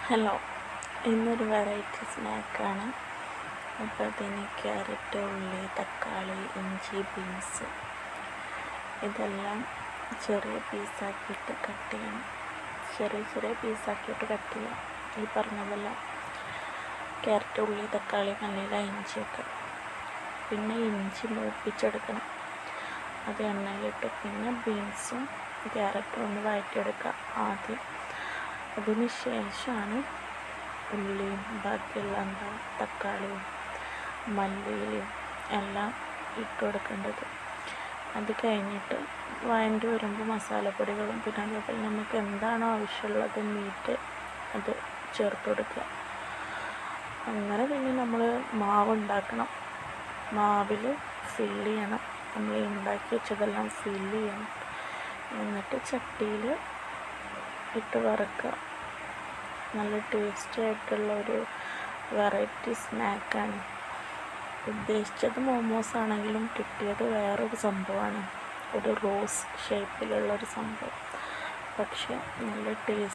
Hello, ഇന്നൊരു variety സ്നാക്കാണ്. അപ്പോൾ അതിന് ക്യാരറ്റ്, ഉള്ളി, തക്കാളി, ഇഞ്ചി, ബീൻസ് ഇതെല്ലാം ചെറിയ പീസാക്കിയിട്ട് കട്ട് ചെയ്യണം. ചെറിയ പീസാക്കിയിട്ട് കട്ട് ചെയ്യാം. ഈ പറഞ്ഞതെല്ലാം ക്യാരറ്റ്, ഉള്ളി, തക്കാളി, മല്ലിയില, ഇഞ്ചിയൊക്കെ. പിന്നെ ഇഞ്ചി മൂപ്പിച്ചെടുക്കണം. അത് എണ്ണയിലിട്ട് പിന്നെ ബീൻസും ക്യാരറ്റും ഒന്ന് വഴറ്റിയെടുക്കുക ആദ്യം. അതിന് ശേഷമാണ് ഉള്ളിയും ബാക്കിയുള്ള തക്കാളിയും മല്ലിയിലയും എല്ലാം ഇട്ട് കൊടുക്കേണ്ടത്. അത് കഴിഞ്ഞിട്ട് വഴണ്ടി വരുമ്പോൾ മസാലപ്പൊടികളും പിന്നെ അതേപോലെ നമുക്ക് എന്താണോ ആവശ്യമുള്ളത് മീറ്റ് അത് ചേർത്ത് കൊടുക്കുക. അങ്ങനെ പിന്നെ നമ്മൾ മാവ് ഉണ്ടാക്കണം. മാവിൽ ഫില്ല് ചെയ്യണം. നമ്മൾ ഉണ്ടാക്കി വെച്ചതെല്ലാം ഫില്ല് ചെയ്യണം. എന്നിട്ട് ചട്ടിയിൽ ഇട്ട് വറുക്കുക. നല്ല ടേസ്റ്റി ആയിട്ടുള്ള ഒരു വെറൈറ്റി സ്നാക്കാണ്. ഉദ്ദേശിച്ചത് മോമോസ് ആണെങ്കിലും കിട്ടിയത് വേറൊരു സംഭവമാണ്, ഒരു റോസ് ഷേപ്പിലുള്ളൊരു സംഭവം. പക്ഷെ നല്ല ടേസ്റ്റ്.